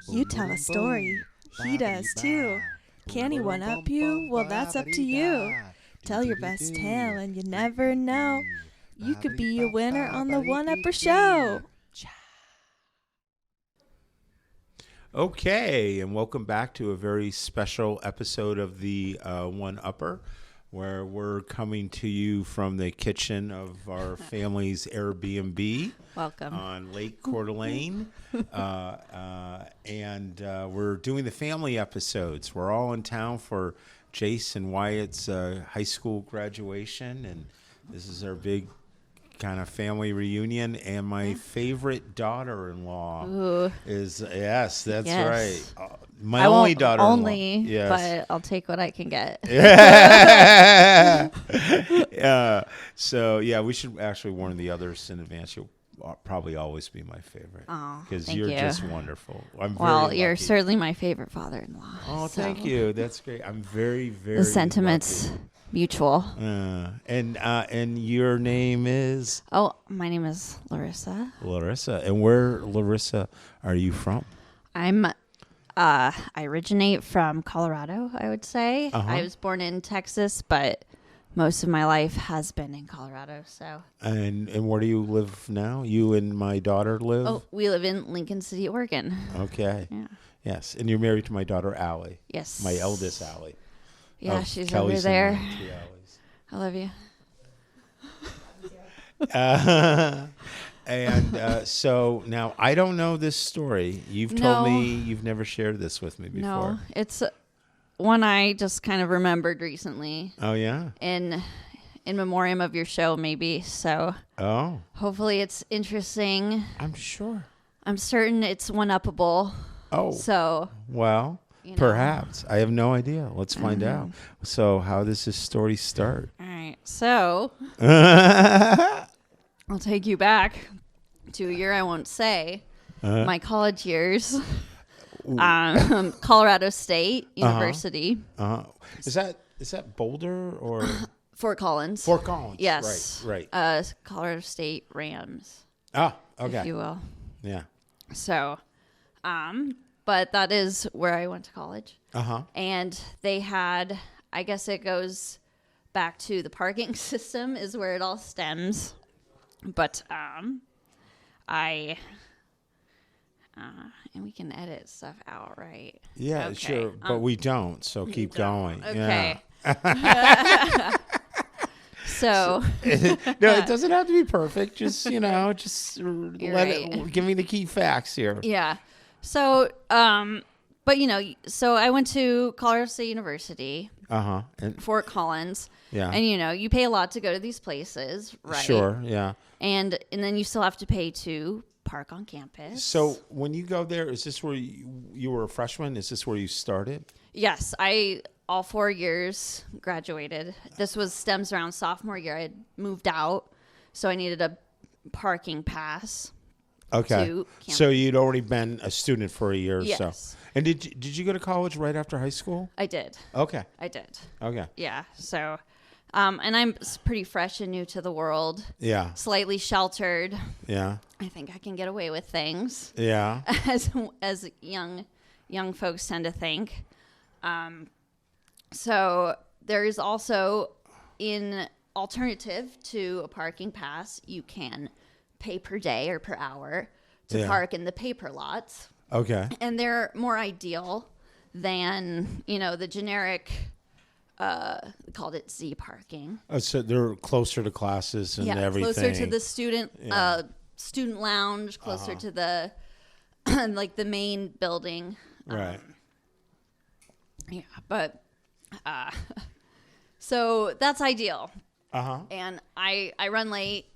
You tell a story. He does too. Can he one up you? Well, that's up to you. Tell your best tale and you never know. You could be a winner on the One Upper Show. Okay, and welcome back to a very special episode of the One Upper, where we're coming to you from the kitchen of our family's Airbnb. Welcome. On Lake Coeur d'Alene. And we're doing the family episodes. We're all in town for Jace and Wyatt's high school graduation, and this is our big kind of family reunion. And my favorite daughter-in-law is, yes, that's right. My only daughter-in-law. Only, yes. But I'll take what I can get. So, yeah, we should actually warn the others in advance. You'll probably always be my favorite. Because you're just wonderful. You're certainly my favorite father-in-law. Oh, thank you. That's great. I'm very, very the sentiments lucky. Mutual. And your name is? Oh, my name is Larissa. Larissa. And where, Larissa, are you from? I originate from Colorado, I would say. I was born in Texas, but most of my life has been in Colorado. So. And where do you live now? You and my daughter live? Oh, we live in Lincoln City, Oregon. Okay. Yeah. Yes. And you're married to my daughter, Allie. Yes. My eldest, Allie. Yeah, she's Kelly's over there. I love you. So now I don't know this story. You've told me you've never shared this with me before. No, it's one I just kind of remembered recently. Oh, yeah? In memoriam of your show, maybe. So hopefully it's interesting. I'm sure. I'm certain it's one-uppable. Oh. So. Well. Perhaps. I have no idea. Let's find out. So how does this story start? All right. So I'll take you back to a year I won't say. My college years. Colorado State University. Is that Boulder or Fort Collins? Fort Collins. Yes. Right. Colorado State Rams. Ah, okay. If you will. Yeah. So, but that is where I went to college. And they had, I guess it goes back to the parking system is where it all stems. But and we can edit stuff out, right? Yeah, okay. Sure. But we don't, so keep going. Okay. Yeah. So no, it doesn't have to be perfect. Just, give me the key facts here. Yeah. So, but so I went to Colorado State University, and Fort Collins. Yeah. And you pay a lot to go to these places, right? Sure. Yeah. And then you still have to pay to park on campus. So when you go there, is this where you were a freshman? Is this where you started? Yes, all 4 years graduated. This stems around sophomore year. I had moved out, so I needed a parking pass. Okay. So you'd already been a student for a year or so. Yes. And did you go to college right after high school? I did. Okay. I did. Okay. Yeah. So, and I'm pretty fresh and new to the world. Yeah. Slightly sheltered. Yeah. I think I can get away with things. Yeah. As young folks tend to think. So there is also, in alternative to a parking pass, you can pay per day or per hour to park in the paper lots. Okay. And they're more ideal than, the generic, called it Z parking. So they're closer to classes and everything. Closer to the student lounge, closer to the, like the main building. Right. But, so that's ideal. And I run late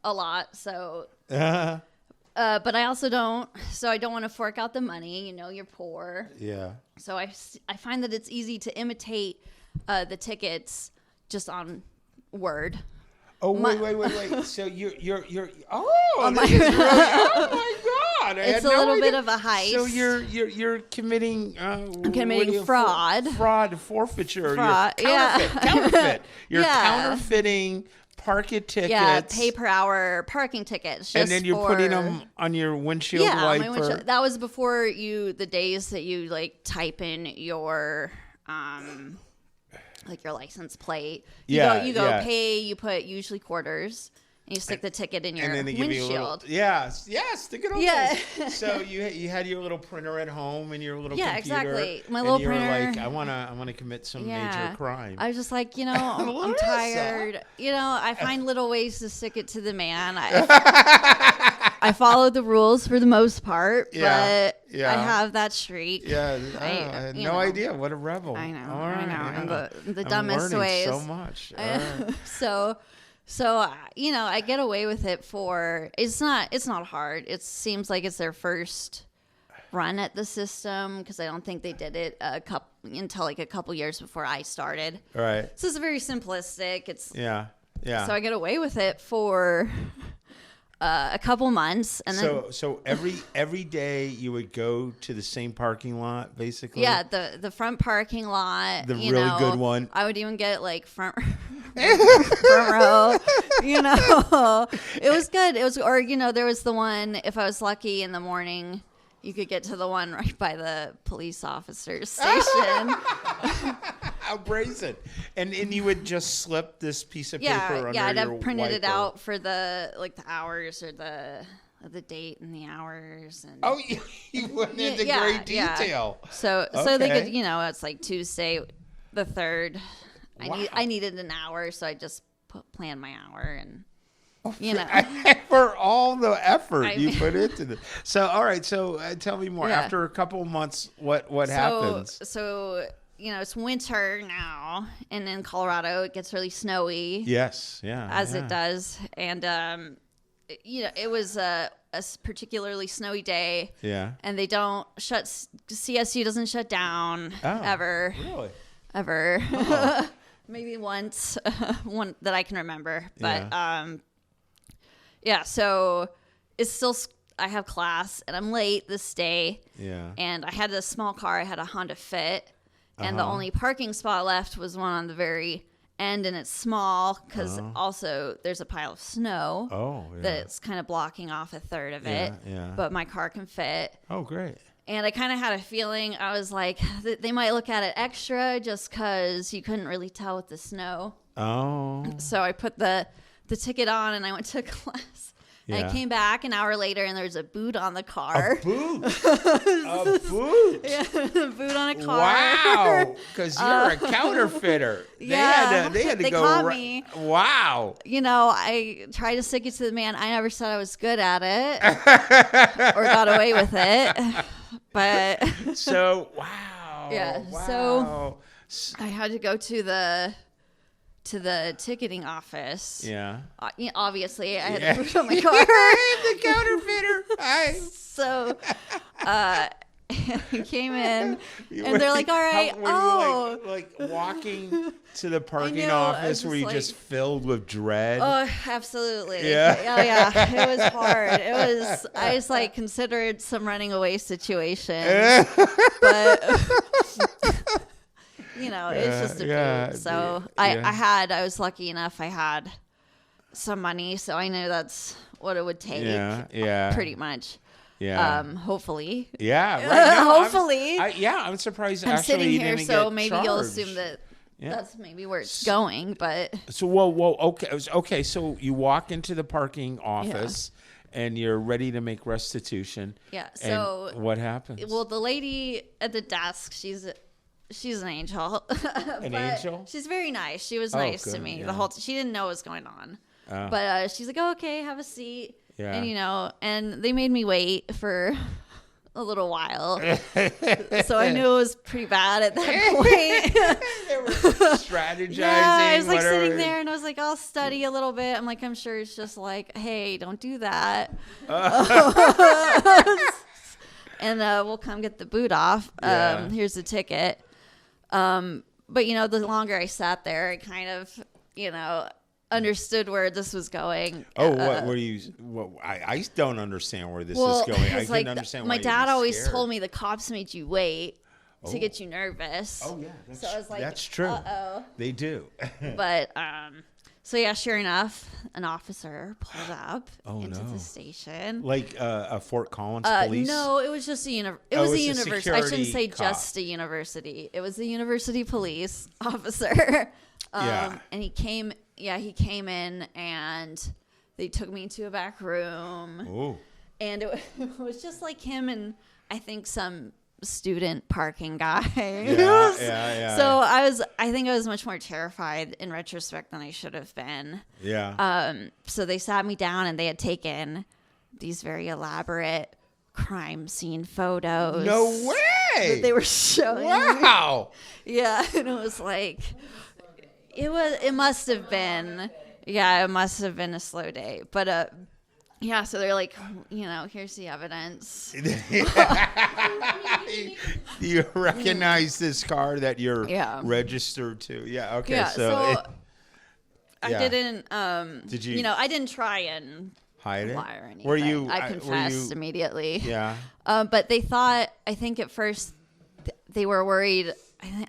a lot, so but I also don't want to fork out the money. You're poor. Yeah. So I find that it's easy to imitate the tickets just on Word. Oh, wait. So you're this is really, oh my God. It's a little bit of a heist. So you're committing I'm committing fraud. Fraud, forfeiture. Fraud, counterfeit. You're counterfeiting parking tickets. Yeah, pay per hour parking tickets. And then you're putting them on your windshield wiper. My windshield. That was before the days that you like type in your like your license plate. You go pay. You put usually quarters. And you stick the ticket in your windshield. Stick it on there. So you had your little printer at home and your little computer. Exactly. My little printer. And you were like, I want to commit some major crime. I was just like, I'm tired. I find little ways to stick it to the man. I followed the rules for the most part, but I have that streak. Yeah, I had no idea. What a rebel. I know. I know. And the dumbest ways. So much. So I get away with it for it's not hard. It seems like it's their first run at the system because I don't think they did it until like a couple years before I started. Right. So it's very simplistic. It's yeah. So I get away with it for a couple months, and then so every day you would go to the same parking lot, basically. Yeah, the front parking lot, the really good one. I would even get like front row. It was good. It was, or there was the one. If I was lucky in the morning, you could get to the one right by the police officer's station. How brazen! And you would just slip this piece of paper under I'd your have printed it wiper. out for the hours or the date and the hours. And you went into great detail. Yeah. So they could, it's like Tuesday, the 3rd. Wow. I needed an hour, so I just planned my hour and. For all the effort you put into this. So, all right. So, tell me more. Yeah. After a couple of months, what happens? So, it's winter now, and in Colorado, it gets really snowy. Yes. Yeah. As it does. And, it was a particularly snowy day. Yeah. And they don't CSU doesn't shut down ever. Really? Ever. Oh. Maybe once, one that I can remember. But, so it's still, I have class and I'm late this day. Yeah. And I had a small car. I had a Honda Fit. And the only parking spot left was one on the very end. And it's small because also there's a pile of snow. Oh, yeah. That's kind of blocking off a third of it. Yeah. But my car can fit. Oh, great. And I kind of had a feeling, I was like, they might look at it extra just because you couldn't really tell with the snow. Oh. So I put the ticket on and I went to class. Yeah. And I came back an hour later and there was a boot on the car. A boot? A boot? Yeah, a boot on a car. Wow. Because you're a counterfeiter. Yeah. They had to they go. Caught me. Wow. I tried to stick it to the man. I never said I was good at it or got away with it. But. So, wow. Yeah. Wow. So I had to go to the ticketing office. Yeah. Obviously, I had to put on my car. The counterfeiter. Hi. So, he came in, and they're like, "All right, were you like walking to the parking office where you just filled with dread?" Oh, absolutely. Yeah. Oh, yeah. It was hard. I just like considered some running away situation, but. It's just a boot. So I was lucky enough I had some money, so I knew that's what it would take. Yeah. Pretty much. Yeah. Hopefully. Yeah. Right. No, hopefully. I'm surprised. I'm actually sitting here, didn't so get maybe charged. you'll assume that that's maybe where it's going. But so, okay. So you walk into the parking office. And you're ready to make restitution. Yeah. So what happens? Well, the lady at the desk, she's an angel. An angel? She's very nice. She was nice to me the whole time. She didn't know what was going on. But she's like, oh, okay, have a seat. Yeah. And, and they made me wait for a little while. So I knew it was pretty bad at that point. They were strategizing. Yeah, I was like sitting there and I was like, I'll study a little bit. I'm like, I'm sure it's just like, hey, don't do that. And we'll come get the boot off. Here's the ticket. But the longer I sat there, I kind of, understood where this was going. Oh, what were you? I don't understand where this is going. I didn't understand. My dad always told me the cops made you wait to get you nervous. Oh yeah, so I was like, that's true. Uh-oh. They do. But So yeah, sure enough, an officer pulled up into no. the station. Like a Fort Collins police? No, it was just it was a university. I shouldn't say just a university. It was the university police officer. Yeah. And he came in and they took me into a back room. Ooh. And it was just like him and I think some student parking guy. Yeah. So I think I was much more terrified in retrospect than I should have been. Yeah. So they sat me down and they had taken these very elaborate crime scene photos. No way. That they were showing. Wow. Yeah, and it was like it must have been a slow day. But yeah, so they're like, here's the evidence. You recognize this car that you're registered to. Yeah, okay. Yeah, so I didn't did you I didn't try and hide it? lie or anything. Were you I confessed immediately. Yeah. But they thought, I think at first they were worried.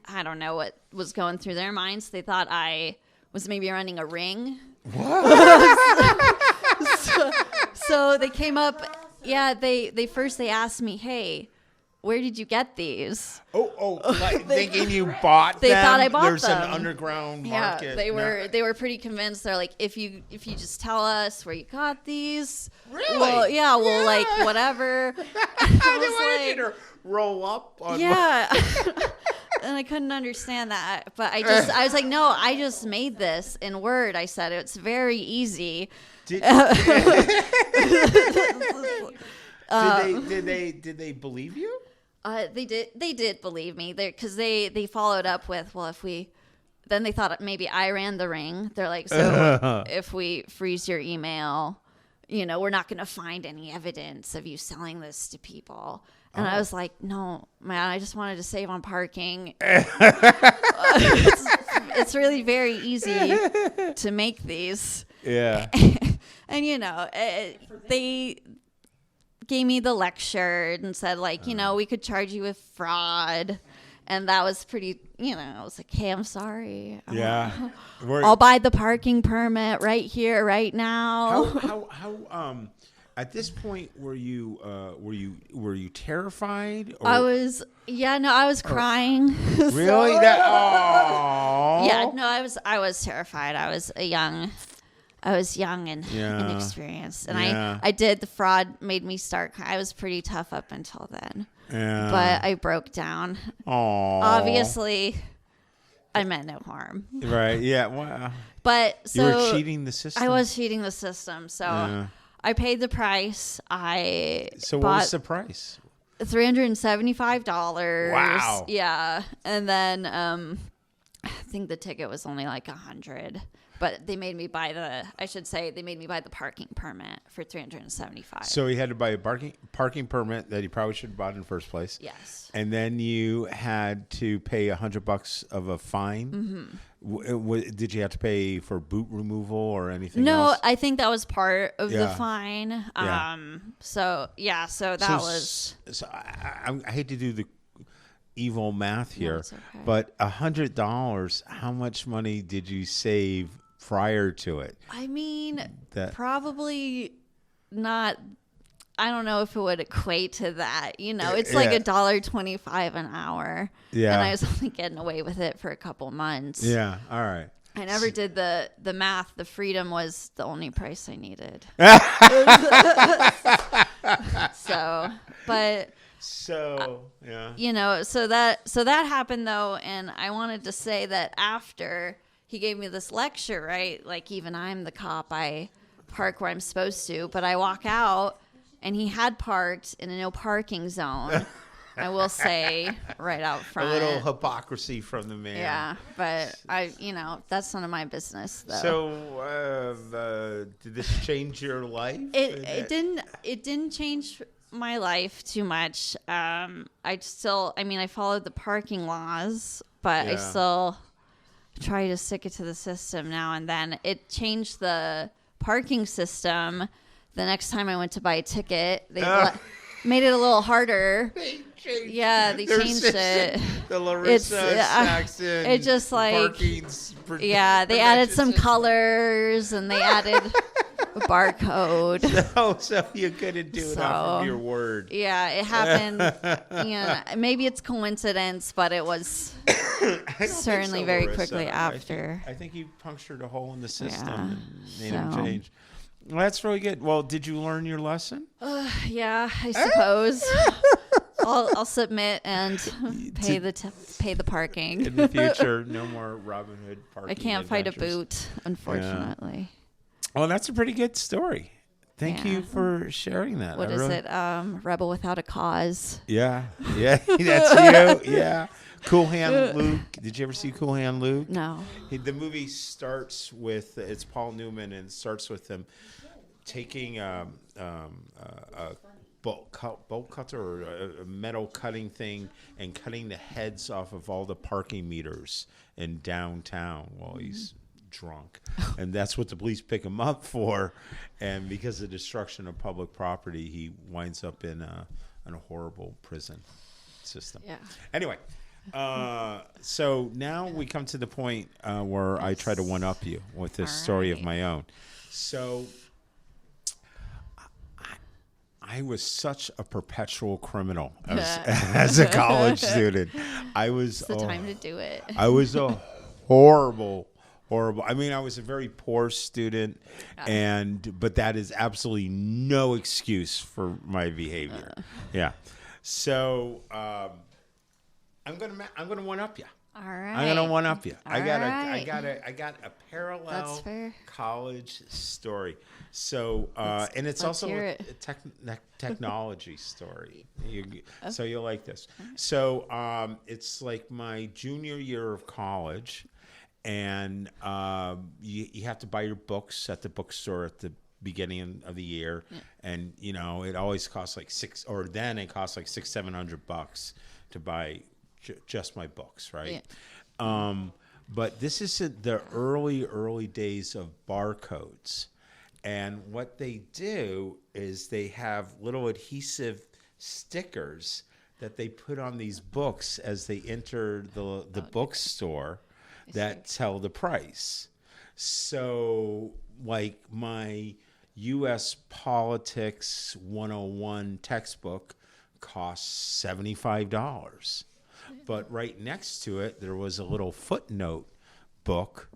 I don't know what was going through their minds. They thought I was maybe running a ring. What? So they came up. Yeah, they asked me, hey, where did you get these? Like thinking you bought them? They thought I bought There's them. an underground market. Yeah, they were pretty convinced. They're like, if you just tell us where you got these, really? Well, we'll like whatever. They wanted you to roll up on And I couldn't understand that, but I was like, no, I just made this in Word. I said it's very easy. Did they believe you? They did believe me because they followed up with, well, then they thought maybe I ran the ring. They're like, so if we freeze your email, we're not going to find any evidence of you selling this to people. And I was like, no, man, I just wanted to save on parking. It's really very easy to make these. Yeah. And, they gave me the lecture and said, like, we could charge you with fraud. And that was pretty, I was like, hey, I'm sorry. Yeah. I'll buy the parking permit right here, right now. How at this point were you terrified? Or? I was crying. Really? Yeah, no, I was terrified. I was young and inexperienced, and I did the fraud made me start. I was pretty tough up until then, but I broke down. Aww. Obviously, I meant no harm. Right? Yeah. Wow. But so you were cheating the system. I was cheating the system, so I paid the price. So what was the price? $375. Wow. Yeah, and then I think the ticket was only like $100. But they made me buy the parking permit for $375. So he had to buy a parking permit that he probably should have bought in the first place. Yes. And then you had to pay $100 of a fine. Mm-hmm. Did you have to pay for boot removal or anything else? No, I think that was part of the fine. Yeah. So that was. So I hate to do the evil math here, it's okay. but $100. How much money did you save prior to it? I mean, probably not. I don't know if it would equate to that. It's like $1.25 an hour. Yeah. And I was only getting away with it for a couple months. Yeah. All right. I never did the math. The freedom was the only price I needed. So that happened though, and I wanted to say that after he gave me this lecture, right? Like even I'm the cop, I park where I'm supposed to, but I walk out and he had parked in a no parking zone. I will say right out front. A little hypocrisy from the man. Yeah, but that's none of my business though. So did this change your life? It didn't change my life too much. I followed the parking laws, but I still try to stick it to the system now and then. It changed the parking system. The next time I went to buy a ticket, they made it a little harder. They changed. Yeah, they changed it. The Larissa, Saxon. It just like Parking's they added some colors and they added a barcode. So you couldn't do it off of your word. Yeah, it happened. Maybe it's coincidence, but it was certainly very Larissa. quickly after. I think you punctured a hole in the system and made so. him change. Well, that's really good. Well, did you learn your lesson? Yeah, I suppose. I'll submit and pay the parking. In the future, no more Robin Hood parking. I can't fight a adventures. boot, unfortunately. Yeah. Well, that's a pretty good story. Thank you for sharing that. What is it? Rebel Without a Cause. Yeah, that's you. Yeah. Cool Hand Luke. Did you ever see Cool Hand Luke? No. The movie starts with, it's Paul Newman, and it starts with him taking a bolt cutter or a metal cutting thing and cutting the heads off of all the parking meters in downtown while he's drunk. And that's what the police pick him up for. And because of destruction of public property, he winds up in a horrible prison system. Yeah. Anyway. So now we come to the point where I try to one-up you with this story of my own. So I was such a perpetual criminal as a college student. It's the time to do it. I was a horrible. I mean, I was a very poor student, but that is absolutely no excuse for my behavior. Yeah. So. I'm gonna one up you. All right. I'm gonna one up you. I got a parallel That's fair. college story. So and it's also a technology story. So you'll like this. So it's like my junior year of college, and you have to buy your books at the bookstore at the beginning of the year, and it always costs like $600-$700 to buy just my books, right? Yeah. But this is the early days of barcodes, and what they do is they have little adhesive stickers that they put on these books as they enter the bookstore that tell the price. So, like my U.S. Politics 101 textbook costs $75. But right next to it, there was a little footnote book,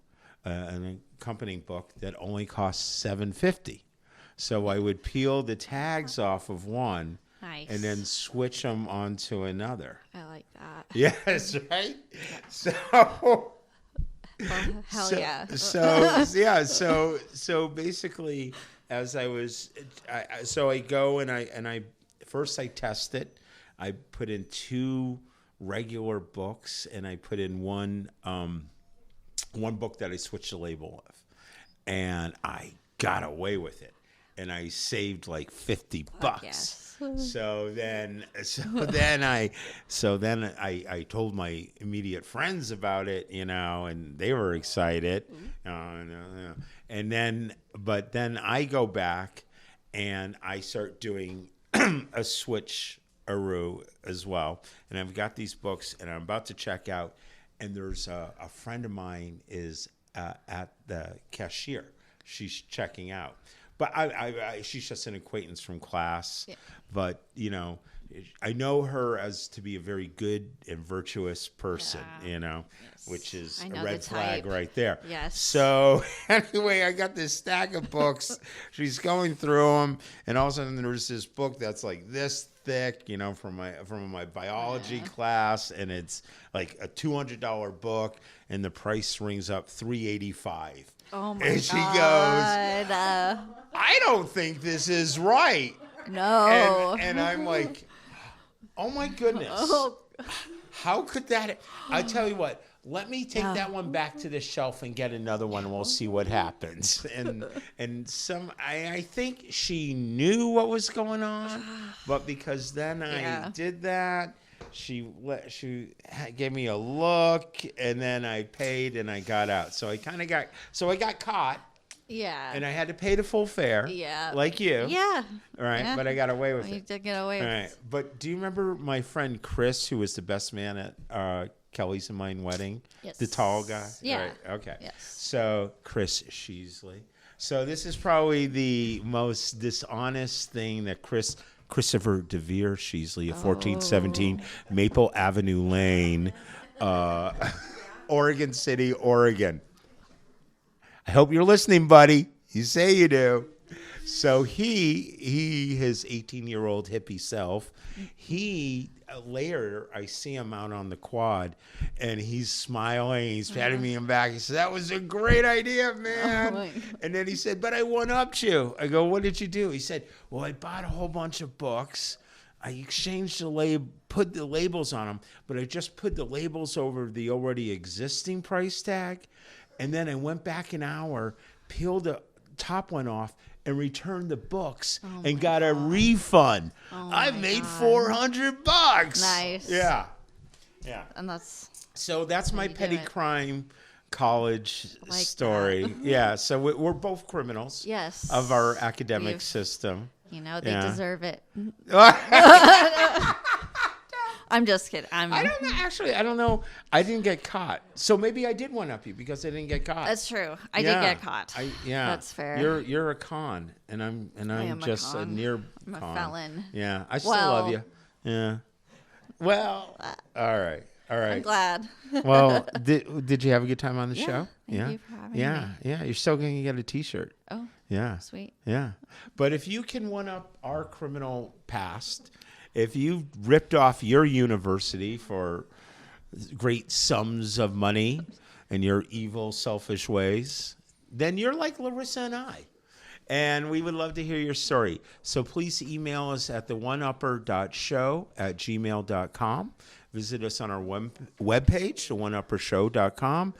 an accompanying book that only cost $7.50. So I would peel the tags off of one, and then switch them onto another. I like that. Yes, right. So, hell yeah. So basically, as I was, I go and I first I test it. I put in 2 regular books, and I put in one book that I switched the label of, and I got away with it, and I saved like $50. Yes. So then I told my immediate friends about it, and they were excited, and then I go back and I start doing a switch as well, and I've got these books, and I'm about to check out, and there's a friend of mine is at the cashier. She's checking out, but she's just an acquaintance from class. Yeah. But I know her as to be a very good and virtuous person. Yes. Which is a red flag right there. Yes. So anyway, I got this stack of books. She's going through them, and all of a sudden there's this book that's like this thick, from my biology class, and it's like a $200 book, and the price rings up $385. Oh my god! And she goes, "I don't think this is right." No. And I'm like, "Oh my goodness! Oh. How could that?" I tell you what. Let me take that one back to the shelf and get another one, and we'll see what happens. And I think she knew what was going on, but because then I did that, she gave me a look, and then I paid and I got out. So I got caught, Yeah. And I had to pay the full fare. Yeah. Like you. Yeah. All right. Yeah. But I got away with You it. did get away All with right. it. But do you remember my friend Chris, who was the best man at Kelly's and mine wedding? Yes. The tall guy? Yeah. Right. Okay. Yes. So Chris Sheasley. So this is probably the most dishonest thing that Christopher DeVere Sheasley of 1417 Maple Avenue Lane, Oregon City, Oregon. I hope you're listening, buddy. You say you do. So his 18-year-old hippie self, later I see him out on the quad, and he's smiling. He's patting me on the back. He said, "That was a great idea, man." And then he said, "But I one-upped you." I go, "What did you do?" He said, "Well, I bought a whole bunch of books. I exchanged put the labels on them, but I just put the labels over the already existing price tag. And then I went back an hour, peeled the top one off, and returned the books and got a refund. I made $400. Nice. Yeah. And that's my petty crime college story. That. Yeah. So we're both criminals. Yes. Of our academic system. They deserve it. I'm just kidding. I don't know. Actually, I don't know. I didn't get caught. So maybe I did one up you because I didn't get caught. That's true. I did get caught. That's fair. You're a con, and I'm just a near con. I'm a felon. Yeah. I still love you. Yeah. Well, all right. I'm glad. Well, did you have a good time on the show? Thank you for having me. Yeah. You're still going to get a T-shirt. Oh. Yeah. Sweet. Yeah. But if you can one up our criminal past, if you ripped off your university for great sums of money and your evil, selfish ways, then you're like Larissa and I. And we would love to hear your story. So please email us at theoneupper.show@gmail.com. Visit us on our webpage, theoneuppershow.com.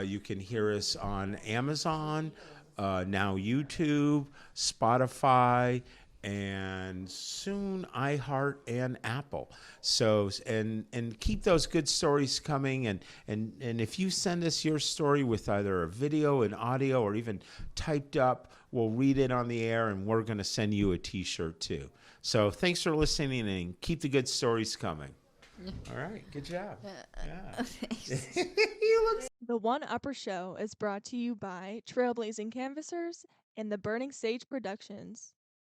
You can hear us on Amazon, now YouTube, Spotify, and soon iHeart and Apple. So and keep those good stories coming. And if you send us your story with either a video, an audio, or even typed up, we'll read it on the air, and we're going to send you a T-shirt too. So thanks for listening, and keep the good stories coming. All right, good job. Yeah. The One Upper Show is brought to you by Trailblazing Canvassers and the Burning Sage Productions.